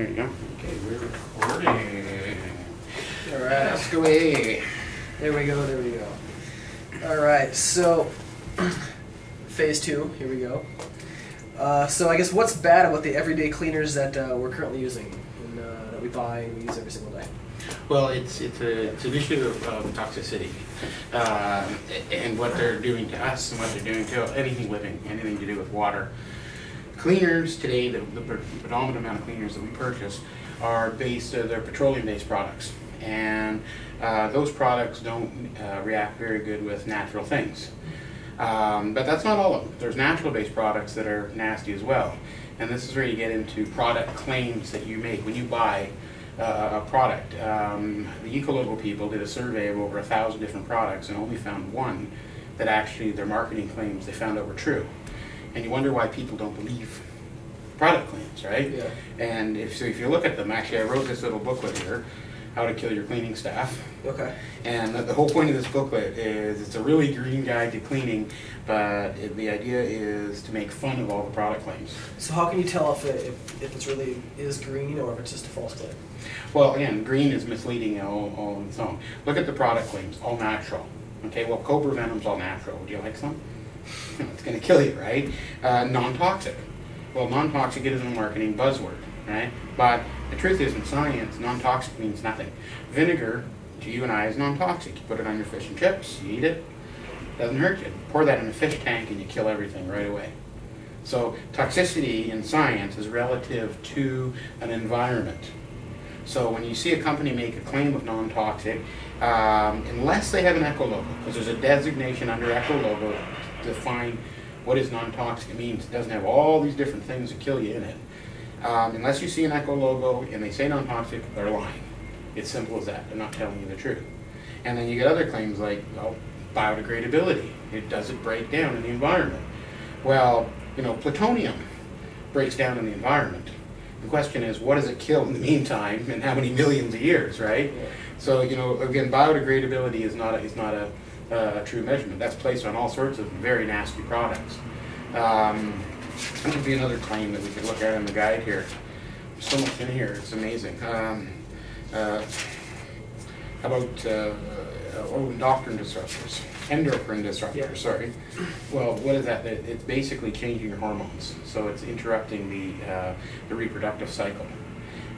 There you go. Okay, we're recording. All right. Ask away. There we go, there we go. All right, so phase 2, here we go. So I guess what's bad about the everyday cleaners that we're currently using and that we buy and we use every single day? Well, it's an issue of toxicity and what they're doing to us and what they're doing to anything living, anything to do with water. Cleaners today, the predominant amount of cleaners that we purchase are they're petroleum-based products, and those products don't react very good with natural things. But that's not all of them. There's natural-based products that are nasty as well, and this is where you get into product claims that you make when you buy a product. The Ecolocal people did a survey of over 1,000 different products and only found one that actually their marketing claims they found out were true. And you wonder why people don't believe product claims, right? Yeah. And if you look at them, actually I wrote this little booklet here, How to Kill Your Cleaning Staff. Okay. And the whole point of this booklet is it's a really green guide to cleaning, but the idea is to make fun of all the product claims. So how can you tell if it really is green or if it's just a false claim? Well, again, green is misleading all on its own. Look at the product claims, all natural. Okay, well, cobra venom's all natural. Would you like some? It's going to kill you, right? Non-toxic. Well, non-toxic is a marketing buzzword, right? But the truth is, in science, non-toxic means nothing. Vinegar, to you and I, is non-toxic. You put it on your fish and chips, you eat it, doesn't hurt you. Pour that in a fish tank and you kill everything right away. So toxicity in science is relative to an environment. So when you see a company make a claim of non-toxic, unless they have an eco logo, because there's a designation under eco logo to define what is non-toxic. It means it doesn't have all these different things that kill you in it. Unless you see an eco logo and they say non-toxic, they're lying. It's simple as that. They're not telling you the truth. And then you get other claims like, well, biodegradability. Does it break down in the environment? Well, plutonium breaks down in the environment. The question is, what does it kill in the meantime, and how many millions of years, right? Yeah. So, again, biodegradability is not a true measurement. That's placed on all sorts of very nasty products. That would be another claim that we could look at in the guide here. There's so much in here, it's amazing. How about endocrine disruptors? Endocrine disruptors, yeah. Sorry. Well, what is that? It's basically changing your hormones. So it's interrupting the reproductive cycle.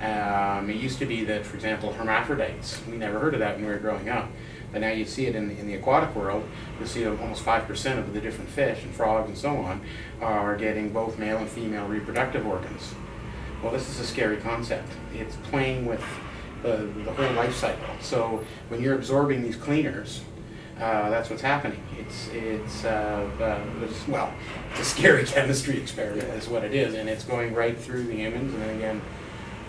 It used to be that, for example, hermaphrodites, we never heard of that when we were growing up. But now you see it in the aquatic world. You'll see almost 5% of the different fish and frogs and so on are getting both male and female reproductive organs. Well, this is a scary concept. It's playing with the whole life cycle. So when you're absorbing these cleaners, that's what's happening. It's a scary chemistry experiment is what it is, and it's going right through the humans and then again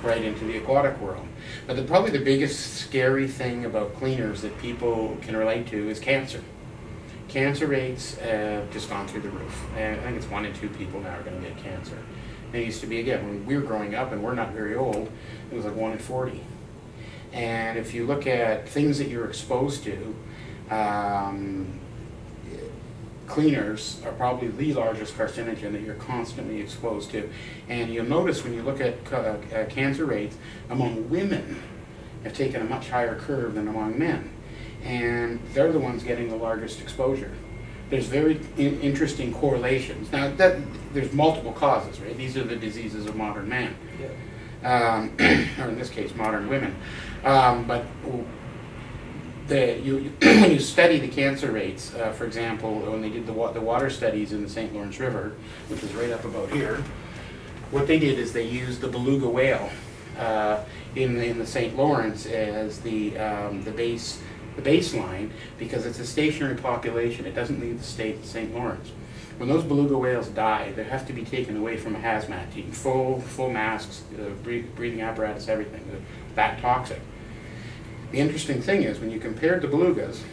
right into the aquatic world. But probably the biggest scary thing about cleaners that people can relate to is cancer. Cancer rates have just gone through the roof. And I think it's 1 in 2 people now are going to get cancer. And it used to be, again, when we were growing up, and we're not very old, it was like 1 in 40. And if you look at things that you're exposed to, cleaners are probably the largest carcinogen that you're constantly exposed to. And you'll notice when you look at cancer rates among women have taken a much higher curve than among men. And they're the ones getting the largest exposure. There's very interesting correlations. Now, there's multiple causes, right? These are the diseases of modern man. Yeah. Or in this case, modern women. But when you study the cancer rates, for example, when they did the water studies in the St. Lawrence River, which is right up about here, what they did is they used the beluga whale in the St. Lawrence as the baseline, because it's a stationary population. It doesn't leave the state of St. Lawrence. When those beluga whales die, they have to be taken away from a hazmat team, full masks, breathing apparatus, everything. They're that toxic. The interesting thing is, when you compared the belugas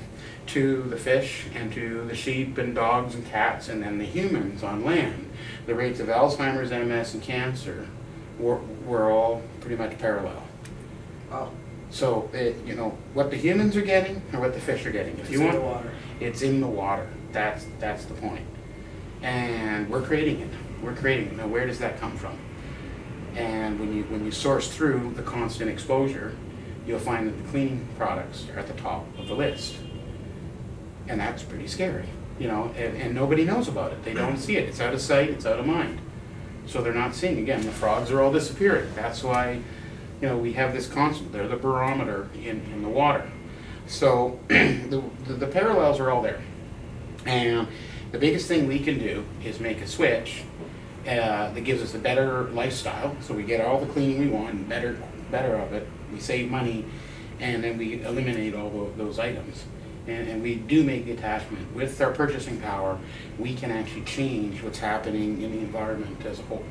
to the fish and to the sheep and dogs and cats and then the humans on land, the rates of Alzheimer's, MS, and cancer were all pretty much parallel. Wow. So, what the humans are getting or what the fish are getting. It's in the water. It's in the water. That's the point. And we're creating it. Now, where does that come from? And when you source through the constant exposure, you'll find that the cleaning products are at the top of the list. And that's pretty scary, you know, and nobody knows about it. They don't see it. It's out of sight, it's out of mind. So they're not seeing, again, the frogs are all disappearing. That's why, you know, we have this constant, they're the barometer in the water. So the parallels are all there. And the biggest thing we can do is make a switch that gives us a better lifestyle. So we get all the cleaning we want, and better of it. We save money, and then we eliminate all those items. And we do make the attachment. With our purchasing power, we can actually change what's happening in the environment as a whole.